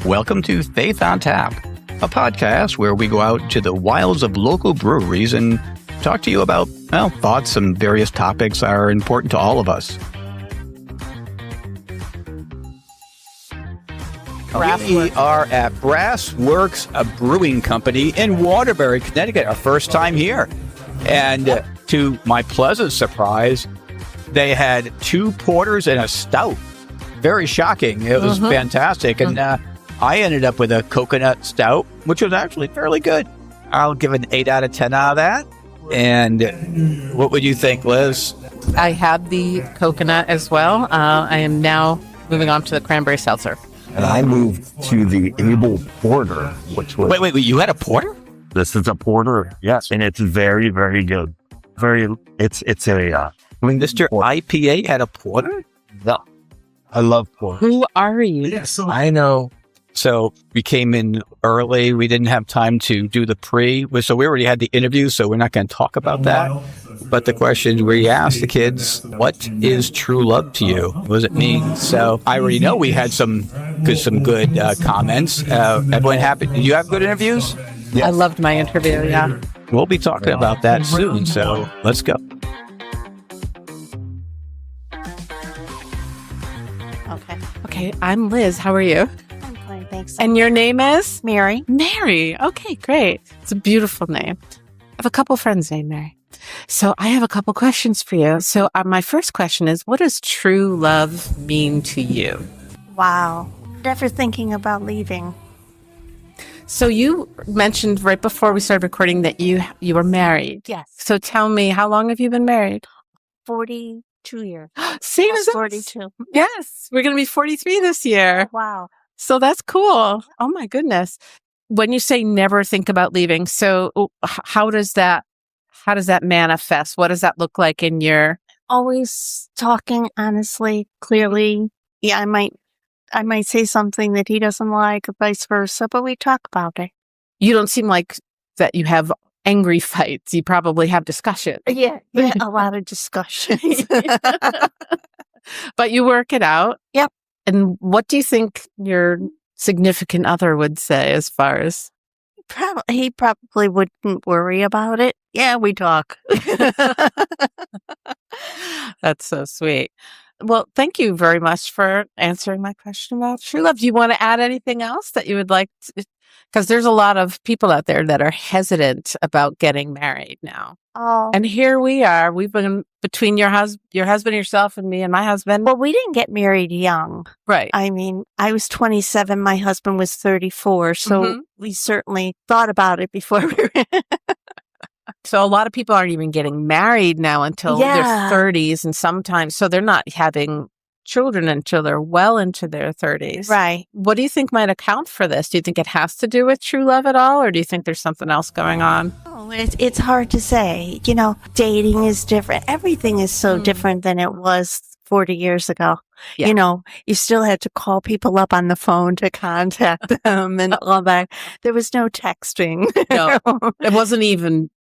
Welcome to Faith on Tap, a podcast where we go out to the wilds of local breweries and talk to you about, thoughts and various topics that are important to all of us. We are at Brass Works Brewing Company in Waterbury, Connecticut, our first time here. And to my pleasant surprise, they had 2 porters and a stout. Very shocking. It was fantastic. And I ended up with a coconut stout, which was actually fairly good. I'll give an 8 out of 10 out of that. And what would you think, Liz? I had the coconut as well. I am now moving on to the cranberry seltzer. And I moved to the Able Porter, which was... Wait, you had a porter? This is a porter, yes. And it's very, very good. It's a... Mr. IPA had a porter? No. I love porter. Who are you? Yes, I know. So we came in early. We didn't have time to do the pre. So we already had the interview, so we're not going to talk about that. But the question we asked the kids, what is true love to you? What does it mean? So I already know we had some good comments. Everyone happy? Did you have good interviews? Yes. I loved my interview, yeah. We'll be talking about that soon, so let's go. Okay, I'm Liz. How are you? I'm fine, thanks. And your name is? Mary. Mary. Okay, great. It's a beautiful name. I have a couple friends named Mary. So I have a couple questions for you. So my first question is, what does true love mean to you? Wow. Never thinking about leaving. So you mentioned right before we started recording that you were married. Yes. So tell me, how long have you been married? 42 years. Same as us. 42. Yes. We're going to be 43 this year. Wow. So that's cool. Oh my goodness. When you say never think about leaving, so how does that manifest? What does that look like in your... Always talking honestly, clearly. Yeah, I might say something that he doesn't like or vice versa, but we talk about it. You don't seem like that you have angry fights. You probably have discussions. Yeah, a lot of discussions. But you work it out. Yep. And what do you think your significant other would say as far as... He probably wouldn't worry about it. Yeah, we talk. That's so sweet. Well, thank you very much for answering my question about true love. Do you want to add anything else that you would like to? Because there's a lot of people out there that are hesitant about getting married now. Oh. And here we are. We've been between your husband, yourself, and me and my husband. Well, we didn't get married young. Right. I mean, I was 27. My husband was 34. So we certainly thought about it before we were... So a lot of people aren't even getting married now until their 30s, and sometimes, so they're not having children until they're well into their 30s. Right. What do you think might account for this? Do you think it has to do with true love at all, or do you think there's something else going on? Oh, it's hard to say. You know, dating is different. Everything is so different than it was 40 years ago. Yeah. You know, you still had to call people up on the phone to contact them and all that. There was no texting. No, it wasn't even...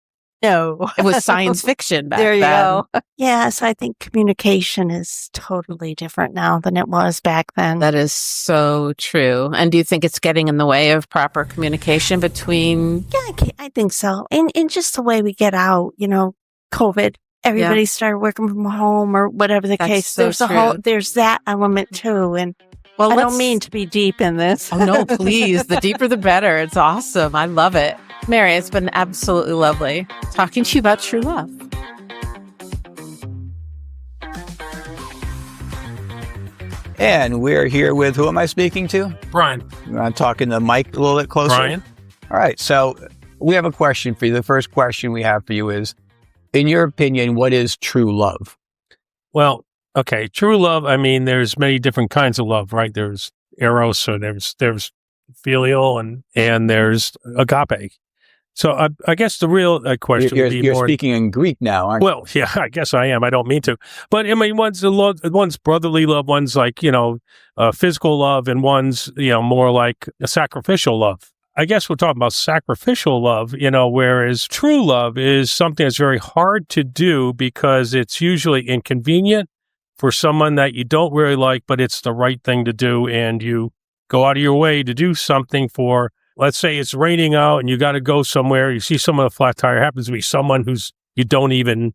No. It was science fiction back then. There you go. Yes, I think communication is totally different now than it was back then. That is so true. And do you think it's getting in the way of proper communication between... Yeah, I think so. And just the way we get out, you know, COVID, everybody started working from home or whatever the case. So there's that element too. And well, I don't mean to be deep in this. Oh, no, please. The deeper, the better. It's awesome. I love it. Mary, it's been absolutely lovely talking to you about true love. And we're here with, who am I speaking to? Brian. You want to talk in the mic a little bit closer? Brian. All right. So we have a question for you. The first question we have for you is, in your opinion, what is true love? Well, okay. True love, I mean, there's many different kinds of love, right? There's eros, so there's filial, and there's agape. So I guess the real question would be you're more... speaking in Greek now, aren't you? Well, yeah, I guess I am. I don't mean to. But I mean, one's brotherly love, one's like, physical love, and one's, more like a sacrificial love. I guess we're talking about sacrificial love, whereas true love is something that's very hard to do because it's usually inconvenient for someone that you don't really like, but it's the right thing to do, and you go out of your way to do something for, let's say it's raining out and you got to go somewhere. You see someone with a flat tire, happens to be someone who's you don't even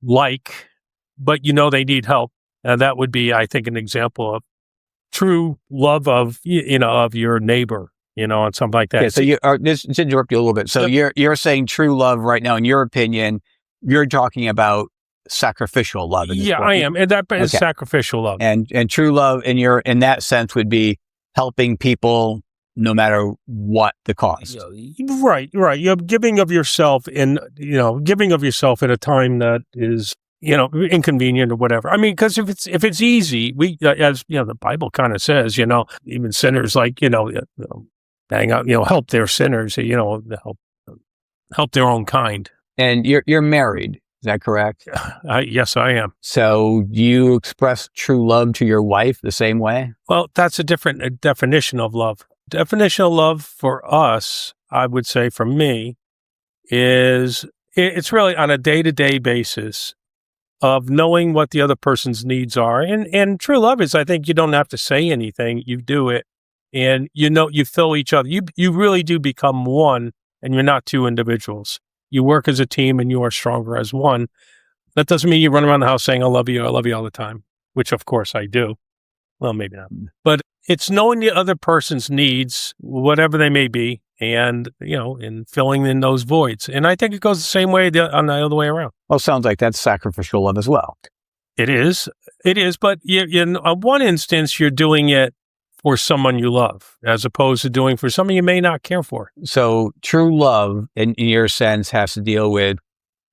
like, but you know they need help. And that would be, I think, an example of true love of, of your neighbor, and something like that. Yeah, so just to interrupt you a little bit. So you're saying true love right now, in your opinion, you're talking about sacrificial love. Yeah, I am. And that is sacrificial love. And true love in that sense would be helping people no matter what the cost. Right. You're giving of yourself in a time that is, inconvenient or whatever. I mean, because if it's easy, as the Bible kind of says, even sinners hang out, help their sinners, help their own kind. And you're married. Is that correct? Yes, I am. So do you express true love to your wife the same way? Well, that's a different definition of love. Definition of love for us, I would say for me, is it's really on a day-to-day basis of knowing what the other person's needs are. And true love is, I think you don't have to say anything. You do it and you fill each other. You really do become one, and you're not two individuals. You work as a team and you are stronger as one. That doesn't mean you run around the house saying, I love you all the time, which of course I do. Well, maybe not. But it's knowing the other person's needs, whatever they may be, and, and filling in those voids. And I think it goes the same way on the other way around. Well, it sounds like that's sacrificial love as well. It is. But in one instance, you're doing it for someone you love, as opposed to doing for someone you may not care for. So true love, in your sense, has to deal with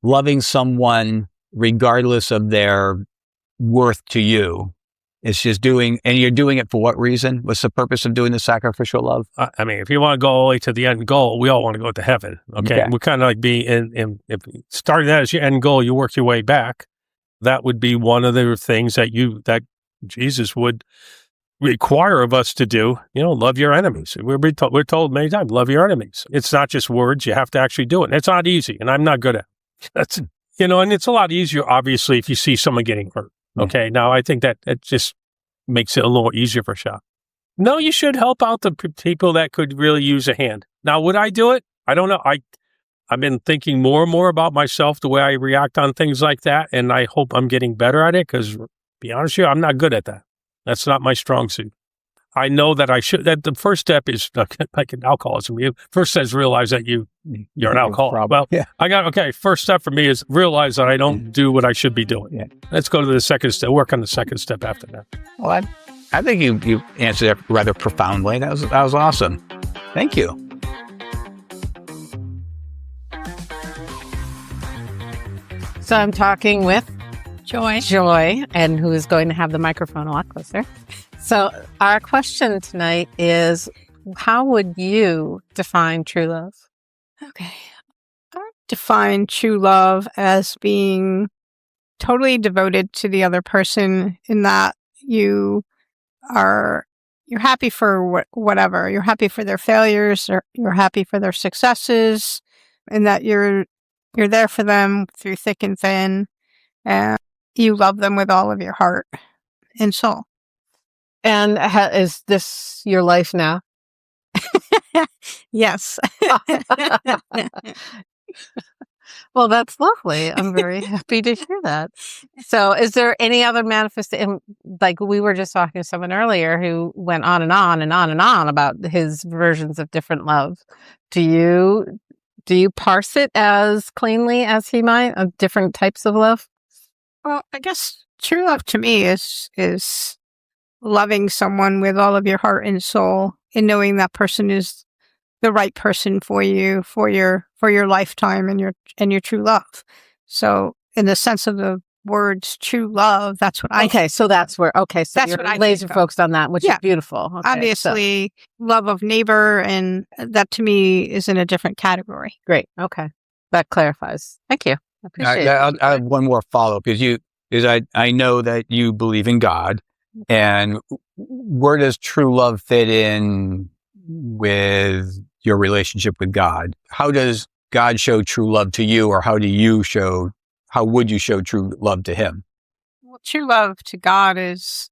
loving someone regardless of their worth to you. It's just and you're doing it for what reason? What's the purpose of doing the sacrificial love? I mean, if you want to go all the way to the end goal, we all want to go to heaven. Okay. We're kind of like if starting that as your end goal, you work your way back. That would be one of the things that Jesus would require of us to do. Love your enemies. We're told many times, love your enemies. It's not just words. You have to actually do it. And it's not easy. And I'm not good at it. That's, and it's a lot easier, obviously, if you see someone getting hurt. Okay. Now, I think that it just makes it a little easier for shop. No, you should help out the people that could really use a hand. Now, would I do it? I don't know. I've been thinking more and more about myself, the way I react on things like that. And I hope I'm getting better at it because, to be honest with you, I'm not good at that. That's not my strong suit. I know that that the first step is like an alcoholism. First says realize that you're an alcoholic. Well, first step for me is realize that I don't do what I should be doing. Yeah. Let's go to the second step, work on the second step after that. Well, I think you answered that rather profoundly. That was awesome. Thank you. So I'm talking with Joy, and who is going to have the microphone a lot closer. So our question tonight is, how would you define true love? Okay. I would define true love as being totally devoted to the other person, in that you're happy for whatever. You're happy for their failures, or you're happy for their successes, and that you're there for them through thick and thin, and you love them with all of your heart and soul. And is this your life now? Yes. Well, that's lovely. I'm very happy to hear that. So is there any other manifestation? Like we were just talking to someone earlier who went on and on and on and on about his versions of different love. Do you parse it as cleanly as he might, of different types of love? Well, I guess true love to me is loving someone with all of your heart and soul, and knowing that person is the right person for you, for your lifetime and your true love. So in the sense of the words true love, that's what I think. So that's where so that's you're what I laser focused on that, which is beautiful. Okay, obviously love of neighbor, and that to me is in a different category. Great. Okay. That clarifies. Thank you. I appreciate it. I have one more follow-up because I know that you believe in God, and where does true love fit in with your relationship with God? How does God show true love to you, or how would you show true love to him? Well, true love to God is,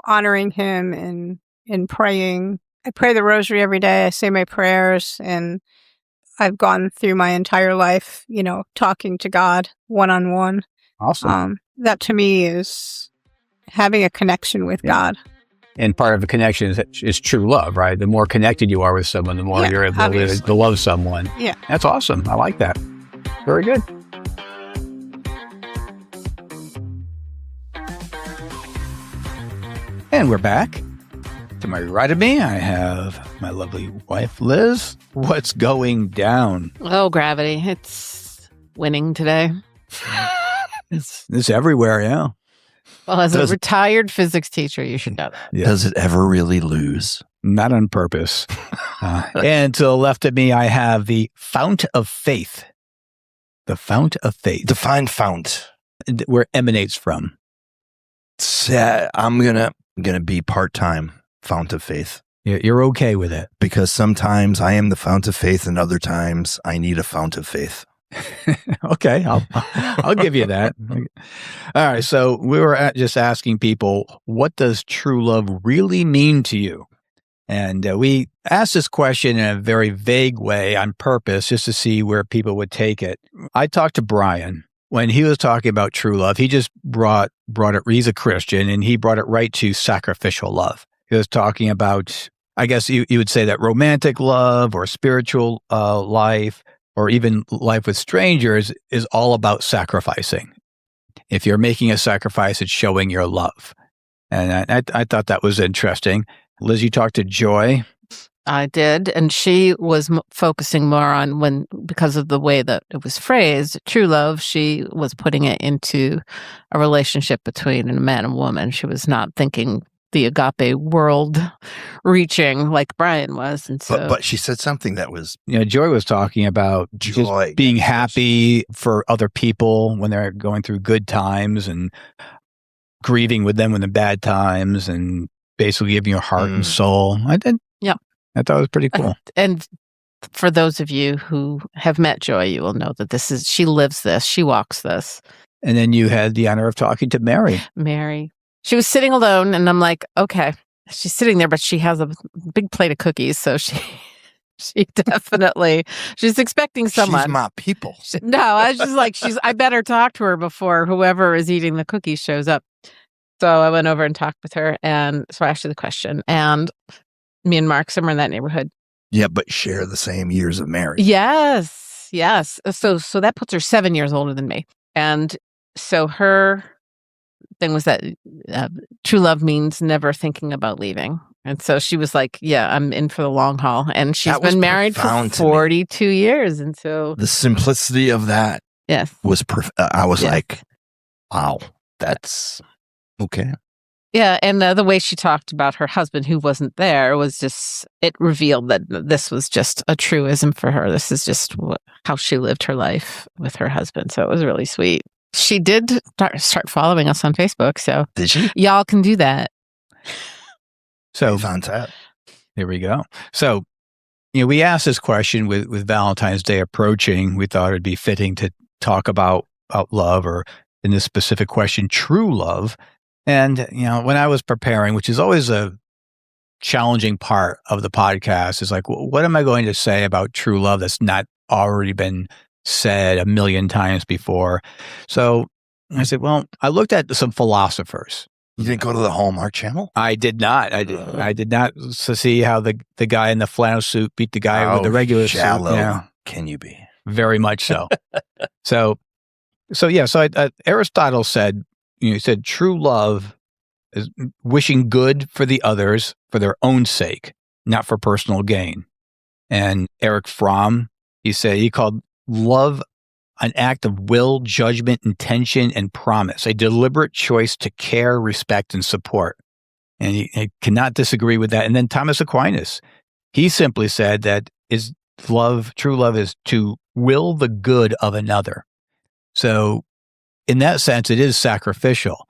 honoring him and, and praying. I pray the rosary every day. I say my prayers, and I've gone through my entire life, talking to God one-on-one. Awesome. That to me is having a connection with God. And part of the connection is true love, right? The more connected you are with someone, the more you're able to love someone. Yeah. That's awesome. I like that. Very good. And we're back. To my right of me, I have my lovely wife, Liz. What's going down? Oh, gravity. It's winning today. It's everywhere, yeah. Well, as a retired physics teacher, you should know that. Yeah. Does it ever really lose? Not on purpose. And to the left of me, I have the fount of faith. The fount of faith. Define fount. Where it emanates from. I'm gonna be part-time fount of faith. You're okay with it. Because sometimes I am the fount of faith and other times I need a fount of faith. Okay, I'll give you that. All right, so we were just asking people, what does true love really mean to you? And we asked this question in a very vague way on purpose, just to see where people would take it. I talked to Brian when he was talking about true love. He just brought it. He's a Christian, and he brought it right to sacrificial love. He was talking about, I guess you would say that romantic love or spiritual life, or even life with strangers, is all about sacrificing. If you're making a sacrifice, it's showing your love. And I thought that was interesting. Liz, you talked to Joy. I did. And she was focusing more on because of the way that it was phrased, true love, she was putting it into a relationship between a man and woman. She was not thinking the agape world reaching like Brian was. And so, but she said something that was, Joy was talking about joy, just being happy for other people when they're going through good times, and grieving with them when the bad times, and basically giving your heart and soul. I thought it was pretty cool. And for those of you who have met Joy, you will know that she lives this, she walks this. And then you had the honor of talking to Mary. She was sitting alone, and I'm like, okay, she's sitting there, but she has a big plate of cookies, so she definitely, she's expecting someone. She's my people. No, I was just like, I better talk to her before whoever is eating the cookies shows up. So I went over and talked with her, and so I asked her the question, and me and Mark, somewhere in that neighborhood. Yeah, but share the same years of marriage. Yes. So that puts her 7 years older than me. And so her thing was that true love means never thinking about leaving. And so she was like, yeah, I'm in for the long haul. And she's been married for 42 years. And so the simplicity of that was, I was like, wow, that's okay. Yeah. And the way she talked about her husband who wasn't there was just, it revealed that this was just a truism for her. This is just how she lived her life with her husband. So it was really sweet. She did start following us on Facebook. So did she? Y'all can do that. So found that. There we go. So, we asked this question with Valentine's Day approaching. We thought it'd be fitting to talk about love, or in this specific question, true love. And, when I was preparing, which is always a challenging part of the podcast, is like, what am I going to say about true love that's not already been said a million times before? So I said, well, I looked at some philosophers. You didn't go to the Hallmark Channel? I did not. I did not see how the guy in the flannel suit beat the guy with the regular shallow suit. Yeah. Can you be? Very much so. So Aristotle said, he said, true love is wishing good for the others for their own sake, not for personal gain. And Erich Fromm, he called love an act of will, judgment, intention, and promise, a deliberate choice to care, respect, and support. And he cannot disagree with that. And then Thomas Aquinas, he simply said that true love is to will the good of another. So in that sense, it is sacrificial.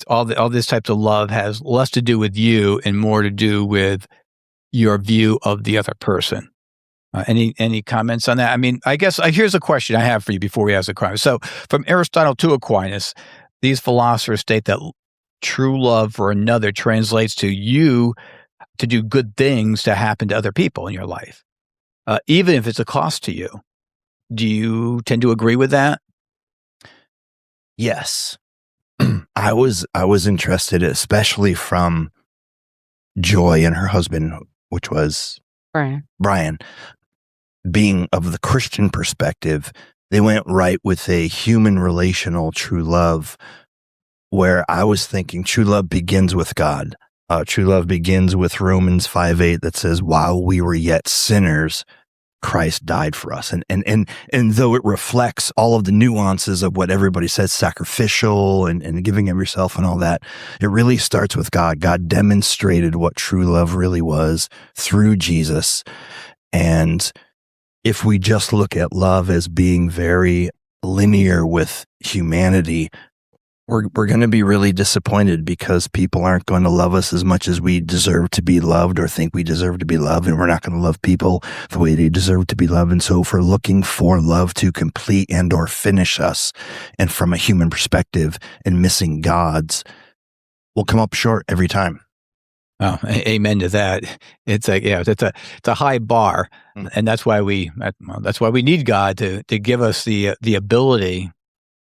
All this types of love has less to do with you and more to do with your view of the other person. Any comments on that? I mean, I guess here's a question I have for you before we ask the question. So from Aristotle to Aquinas, these philosophers state that true love for another translates to you to do good things to happen to other people in your life, even if it's a cost to you. Do you tend to agree with that? Yes. I was interested, especially from Joy and her husband, which was Brian. Being of the Christian perspective, they went right with a human relational true love, where I was thinking true love begins with God. True love begins with Romans 5:8 that says, while we were yet sinners, Christ died for us. And though it reflects all of the nuances of what everybody says, sacrificial and giving of yourself and all that, it really starts with God. God demonstrated what true love really was through Jesus. And if we just look at love as being very linear with humanity, we're going to be really disappointed, because people aren't going to love us as much as we deserve to be loved or think we deserve to be loved. And we're not going to love people the way they deserve to be loved. And so if we're looking for love to complete and or finish us, and from a human perspective and missing God's, we'll come up short every time. Oh, amen to that. It's like, it's a high bar, and that's why we need God to give us the ability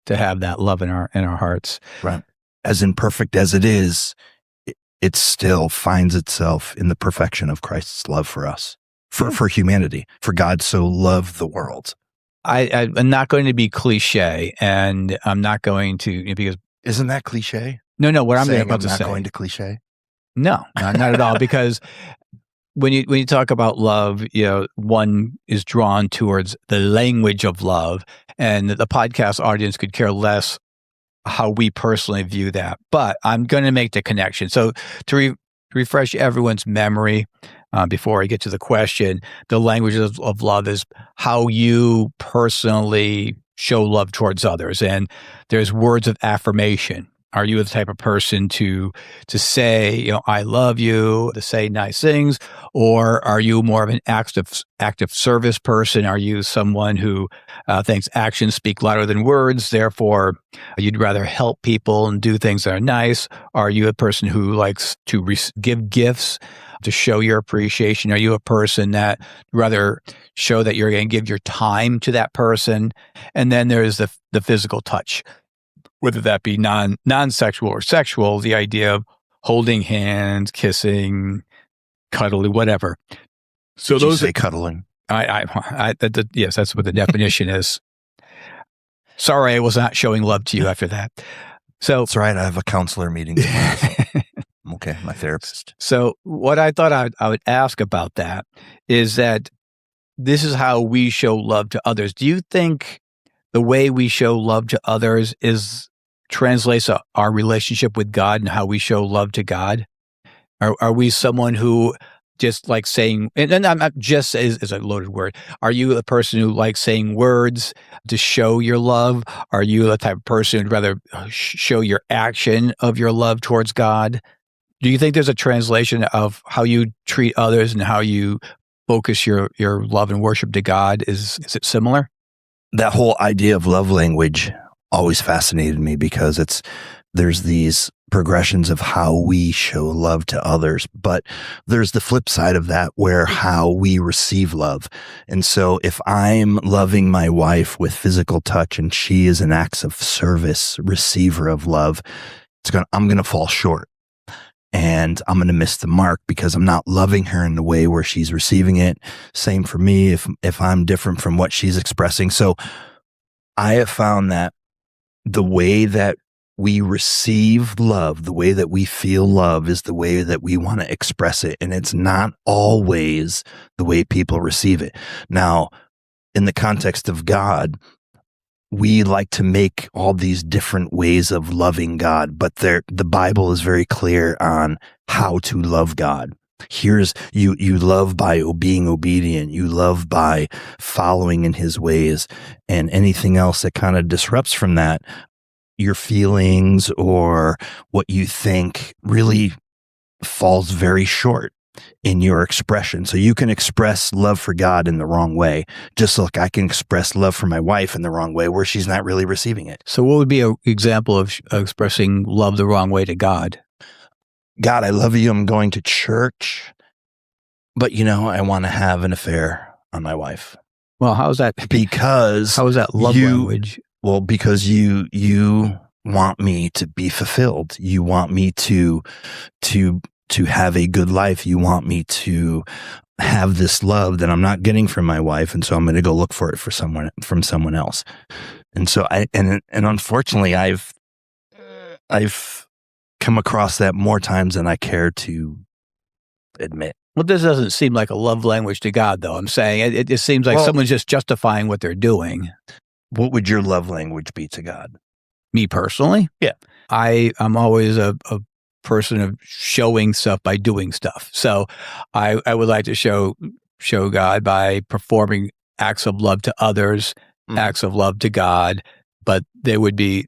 to have that love in our hearts. Right. As imperfect as it is, it still finds itself in the perfection of Christ's love for us, for humanity. For God so loved the world. I'm not going to be cliche, and I'm not going to, because isn't that cliche? No. What I'm about to say. Not going to cliche. No, not at all. Because when you talk about love, one is drawn towards the language of love, and the podcast audience could care less how we personally view that. But I'm going to make the connection. So to refresh everyone's memory, before I get to the question, the language of love is how you personally show love towards others. And there's words of affirmation. Are you the type of person to say, I love you, to say nice things? Or are you more of an active service person? Are you someone who thinks actions speak louder than words? Therefore, you'd rather help people and do things that are nice? Are you a person who likes to give gifts to show your appreciation? Are you a person that rather show that you're going to give your time to that person? And then there's the physical touch. Whether that be non-sexual or sexual, the idea of holding hands, kissing, cuddling, whatever. So Did you say cuddling? Yes, that's what the definition is. Sorry, I was not showing love to you after that. So that's right. I have a counselor meeting tomorrow. So. Okay, my therapist. So what I thought I would ask about that is that this is how we show love to others. Do you think the way we show love to others translates our relationship with God and how we show love to God? Are we someone who just like saying, and I'm not just is a loaded word. Are you a person who likes saying words to show your love? Are you the type of person who'd rather show your action of your love towards God? Do you think there's a translation of how you treat others and how you focus your love and worship to God? Is it similar? That whole idea of love language always fascinated me, because there's these progressions of how we show love to others, but there's the flip side of that, where how we receive love. And so if I'm loving my wife with physical touch and she is an acts of service receiver of love, I'm going to fall short. And I'm going to miss the mark because I'm not loving her in the way where she's receiving it. Same for me if I'm different from what she's expressing. So I have found that the way that we receive love, the way that we feel love, is the way that we want to express it. And it's not always the way people receive it. Now, in the context of God, we like to make all these different ways of loving God, but the Bible is very clear on how to love God. Here's you love by being obedient. You love by following in his ways, and anything else that kind of disrupts from that, your feelings or what you think, really falls very short in your expression. So you can express love for God in the wrong way. Just like I can express love for my wife in the wrong way where she's not really receiving it. So what would be an example of expressing love the wrong way to God? God, I love you. I'm going to church but I want to have an affair on my wife. Well, how is that love language? Well, because you want me to be fulfilled. You want me to have a good life. You want me to have this love that I'm not getting from my wife, and so I'm going to go look for it from someone else. And so and unfortunately, I've come across that more times than I care to admit. Well, this doesn't seem like a love language to God, though. I'm saying it just seems like someone's just justifying what they're doing. What would your love language be to God? Me personally? Yeah. I'm always a person of showing stuff by doing stuff. So I would like to show God by performing acts of love to others, acts of love to God, but there would be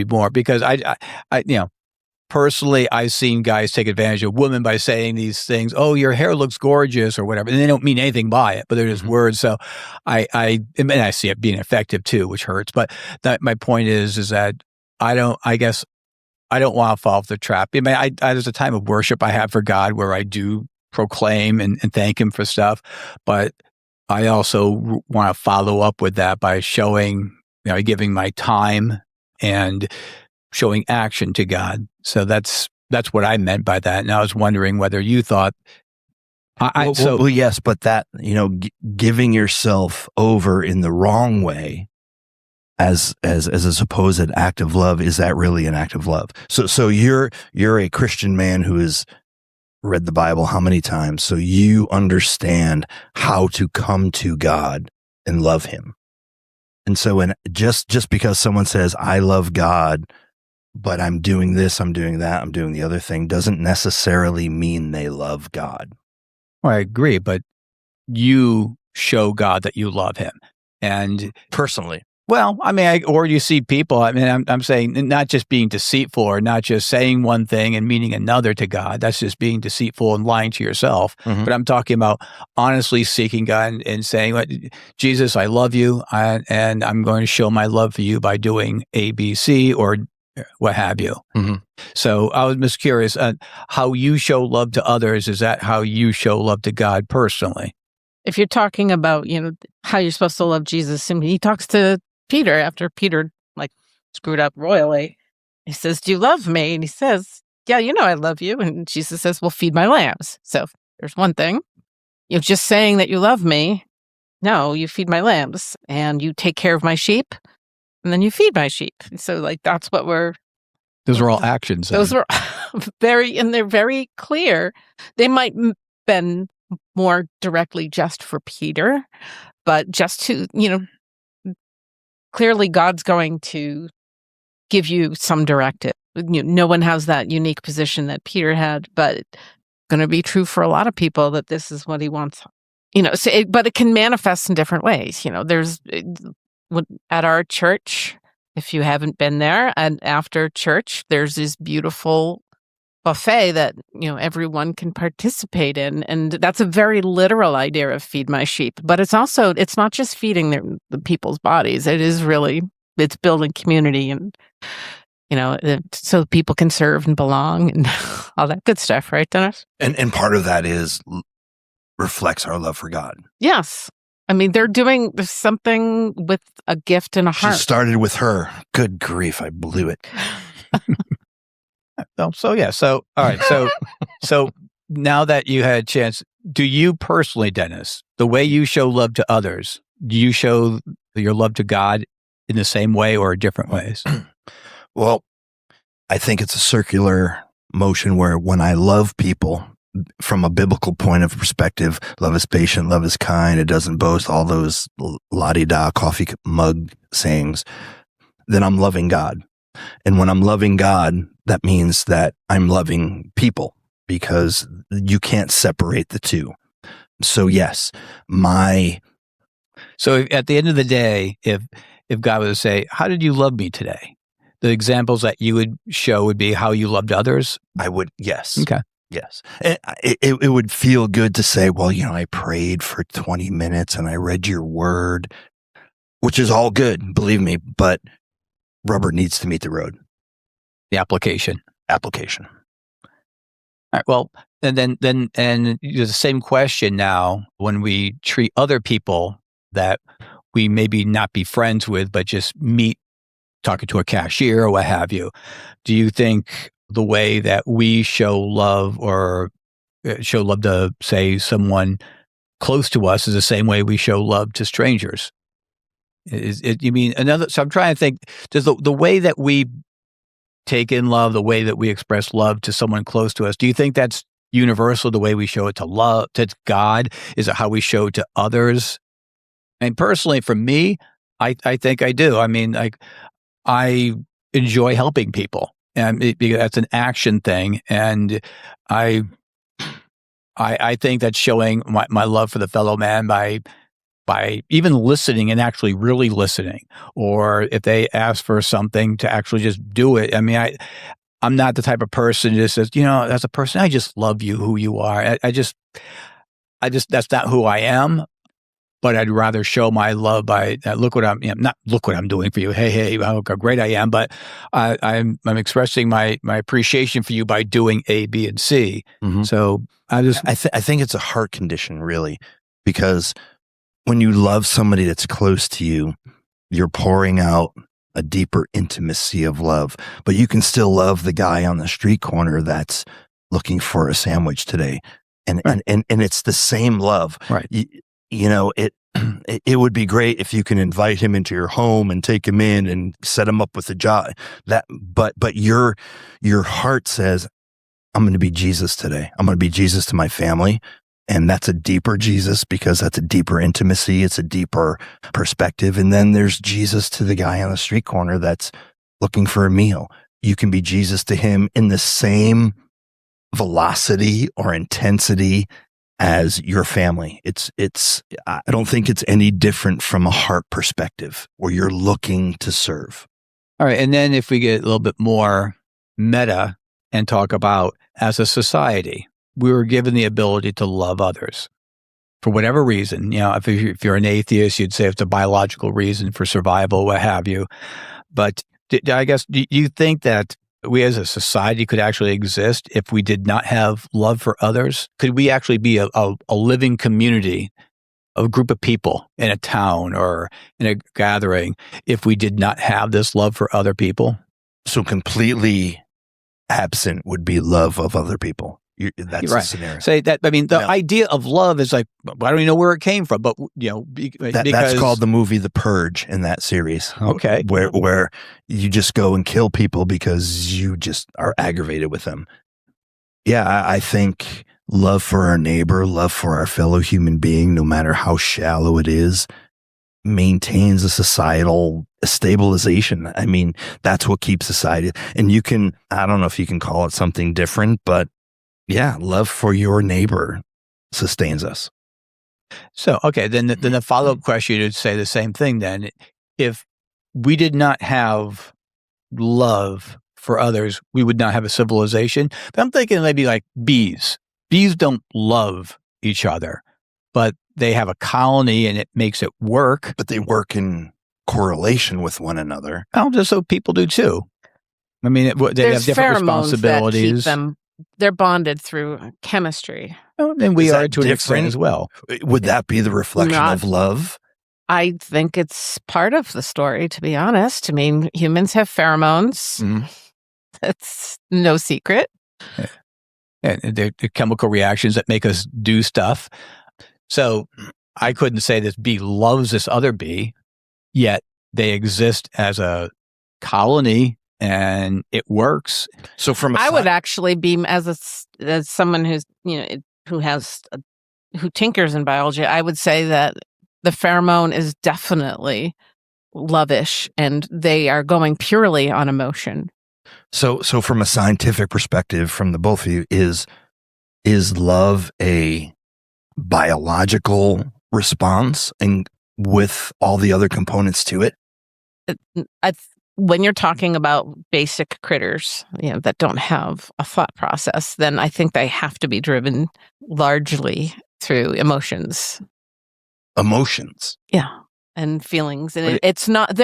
more, because I personally, I've seen guys take advantage of women by saying these things, "Oh, your hair looks gorgeous," or whatever, and they don't mean anything by it, but they're just words. So I see it being effective too, which hurts. But my point is that I don't want to fall off the trap. I mean, there's a time of worship I have for God where I do proclaim and thank Him for stuff, but I also want to follow up with that by showing, giving my time and showing action to God. So that's what I meant by that. And I was wondering whether you thought. Yes, but that giving yourself over in the wrong way as a supposed act of love, is that really an act of love? So you're a Christian man who has read the Bible how many times? So you understand how to come to God and love Him. And so just because someone says, "I love God, but I'm doing this, I'm doing that, I'm doing the other thing," doesn't necessarily mean they love God. Well, I agree, but you show God that you love Him. And personally, well, I mean, or you see people, I mean, I'm saying not just being deceitful or not just saying one thing and meaning another to God. That's just being deceitful and lying to yourself. But I'm talking about honestly seeking God and saying, "Jesus, I love you, and I'm going to show my love for you by doing A, B, C, or what have you." So I was just curious, how you show love to others. Is that how you show love to God personally? If you're talking about, how you're supposed to love Jesus, and he talks to Peter after Peter screwed up royally. He says, "Do you love me?" And he says, "Yeah, I love you." And Jesus says, "Well, feed my lambs." So there's one thing. You're just saying that you love me. No, you feed my lambs, and you take care of my sheep, and then you feed my sheep. So that's what those are all actions. Those were they're very clear. They might have been more directly just for Peter, but just to, clearly God's going to give you some directive. No one has that unique position that Peter had, but it's going to be true for a lot of people that this is what He wants. But it can manifest in different ways. There's at our church, if you haven't been there, and after church, there's this beautiful buffet that everyone can participate in, and that's a very literal idea of feed my sheep. But it's not just feeding the people's bodies. It's building community, and so people can serve and belong and all that good stuff, right, Dennis? And part of that reflects our love for God. Yes. I mean, they're doing something with a gift and a heart. She started with her. Good grief, I blew it. So all right. So now that you had a chance, do you personally, Dennis, the way you show love to others, do you show your love to God in the same way or different ways? Well, I think it's a circular motion where when I love people from a biblical point of perspective, love is patient, love is kind, it doesn't boast, all those la-di-da coffee mug sayings, then I'm loving God. And when I'm loving God, that means that I'm loving people, because you can't separate the two. So yes, So at the end of the day, if God was to say, "How did you love me today?" The examples that you would show would be how you loved others? I would, yes. Okay. Yes. And it would feel good to say, "Well, I prayed for 20 minutes and I read your word," which is all good, believe me, but rubber needs to meet the road. The application. All right, well, and the same question now when we treat other people that we maybe not be friends with, but just meet talking to a cashier or what have you. Do you think the way that we show love or show love to, say, someone close to us is the same way we show love to strangers? Is it, you mean another? So I'm trying to think, does the way that we take in love, the way that we express love to someone close to us, do you think that's universal, the way we show it to love, to God? Is it how we show it to others? And personally, for me, I think I do. I mean, like, I enjoy helping people, and because that's an action thing. And I think that's showing my love for the fellow man by even listening and actually really listening, or if they ask for something, to actually just do it. I mean, I'm not the type of person that says, as a person, I just love you who you are. I just that's not who I am. But I'd rather show my love by look what I'm doing for you. Hey, how great I am. But I'm expressing my appreciation for you by doing A, B, and C. Mm-hmm. So I think it's a heart condition, really, because when you love somebody that's close to you, you're pouring out a deeper intimacy of love. But you can still love the guy on the street corner that's looking for a sandwich today, and right. and it's the same love, right? It would be great if you can invite him into your home and take him in and set him up with a job. But your heart says, I'm going to be Jesus today. I'm going to be Jesus to my family. And that's a deeper Jesus, because that's a deeper intimacy. It's a deeper perspective. And then there's Jesus to the guy on the street corner that's looking for a meal. You can be Jesus to him in the same velocity or intensity as your family. I don't think it's any different from a heart perspective where you're looking to serve. All right. And then if we get a little bit more meta and talk about, as a society, we were given the ability to love others for whatever reason. If you're an atheist, you'd say it's a biological reason for survival, what have you. But I guess, do you think that we as a society could actually exist if we did not have love for others? Could we actually be a living community, a group of people in a town or in a gathering, if we did not have this love for other people? So completely absent would be love of other people. That's right. The scenario. Say that. I mean, the idea of love is like, I don't even know where it came from, but because that's called the movie The Purge in that series. Okay, where you just go and kill people because you just are aggravated with them. Yeah, I think love for our neighbor, love for our fellow human being, no matter how shallow it is, maintains a societal stabilization. I mean, that's what keeps society. And I don't know if you can call it something different, but yeah, love for your neighbor sustains us. So, okay, then the follow-up question would say the same thing then. If we did not have love for others, we would not have a civilization. But I'm thinking maybe like bees. Bees don't love each other, but they have a colony and it makes it work. But they work in correlation with one another. Oh, just so people do too. I mean, they have different responsibilities. That keep them. They're bonded through chemistry. And we are to an extent as well. Would that be the reflection of love? I think it's part of the story, to be honest. I mean, humans have pheromones. Mm-hmm. That's no secret. And they're chemical reactions that make us do stuff. So I couldn't say this bee loves this other bee, yet they exist as a colony. And it works. So I would actually be as someone who's who tinkers in biology. I would say that the pheromone is definitely lovish, and they are going purely on emotion. So from a scientific perspective, from the both of you, is love a biological response, and with all the other components to it? When you're talking about basic critters, that don't have a thought process, then I think they have to be driven largely through emotions. Emotions. Yeah. And feelings. And it's not,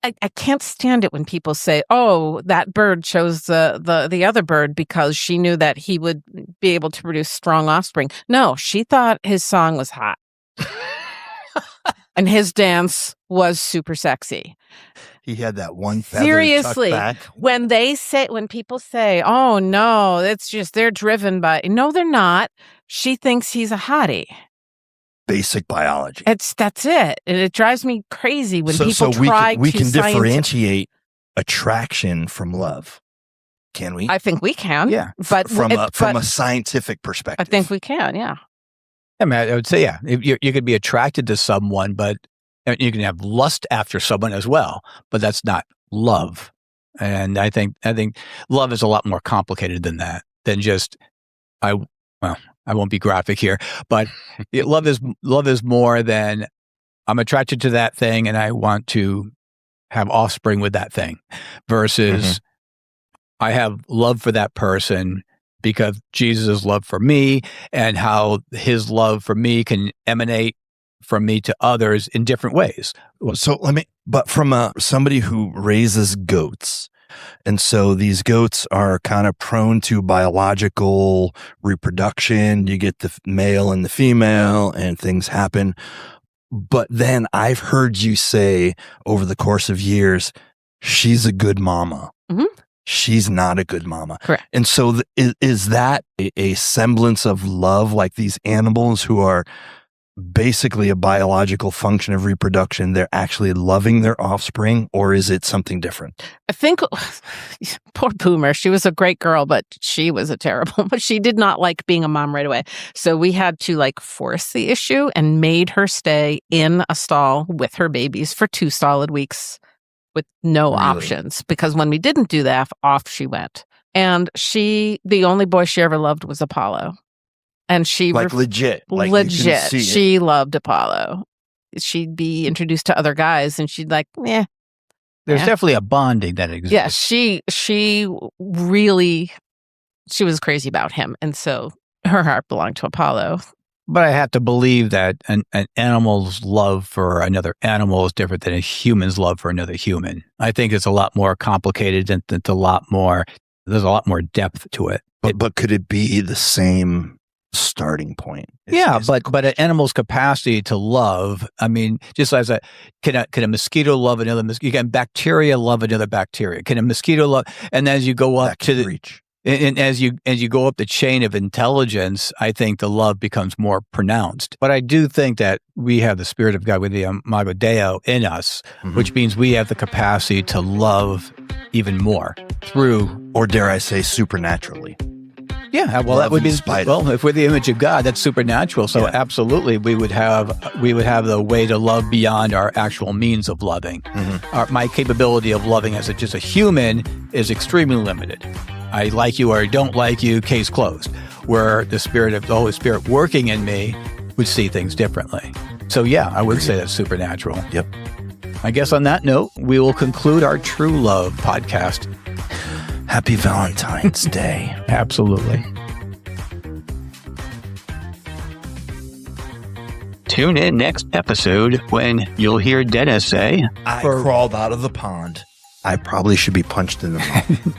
I can't stand it when people say, "Oh, that bird chose the other bird because she knew that he would be able to produce strong offspring." No, she thought his song was hot. And his dance was super sexy. He had that one feather Seriously, tucked back. when people say, "Oh no, it's just they're driven by," no, they're not. She thinks he's a hottie. Basic biology. That's it. And it drives me crazy when people try we to can differentiate attraction from love. Can we? I think we can. Yeah. But from a scientific perspective. I think we can, yeah. I mean, I would say, yeah, you could be attracted to someone, but you can have lust after someone as well, but that's not love. And I think love is a lot more complicated than that, than just, I won't be graphic here, but love is more than I'm attracted to that thing and I want to have offspring with that thing versus I have love for that person because Jesus' love for me and how his love for me can emanate from me to others in different ways. So but from somebody who raises goats, and so these goats are kind of prone to biological reproduction. You get the male and the female and things happen. But then I've heard you say over the course of years, she's a good mama. Mm-hmm. She's not a good mama. Correct. And so is that a semblance of love, like these animals who are basically a biological function of reproduction? They're actually loving their offspring, or is it something different? I think poor Boomer, she was a great girl, but she was a terrible, but she did not like being a mom right away. So we had to force the issue and made her stay in a stall with her babies for 2 solid weeks with no options, because when we didn't do that, off she went. And the only boy she ever loved was Apollo. And she legit. Legit. She loved Apollo. She'd be introduced to other guys and she'd There's definitely a bonding that exists. Yeah, she was crazy about him. And so her heart belonged to Apollo. But I have to believe that an animal's love for another animal is different than a human's love for another human. I think it's a lot more complicated and there's a lot more depth to it. But could it be the same starting point? But an animal's capacity to love, I mean, just as can a mosquito love another mosquito? Can bacteria love another bacteria? Can a mosquito love? And as you go up to the reach, and as you go up the chain of intelligence, I think the love becomes more pronounced. But I do think that we have the Spirit of God with the Imago Dei in us, which means we have the capacity to love even more through, or dare I say, supernaturally. Yeah, well, that would be if we're the image of God, that's supernatural. So absolutely, we would have the way to love beyond our actual means of loving. My capability of loving as just a human is extremely limited. I like you or I don't like you, case closed. Where the Spirit of the Holy Spirit working in me would see things differently. So yeah, I would say that's supernatural. Yep. I guess on that note, we will conclude our True Love podcast. Happy Valentine's Day. Absolutely. Tune in next episode when you'll hear Dennis say, I crawled out of the pond. I probably should be punched in the mouth.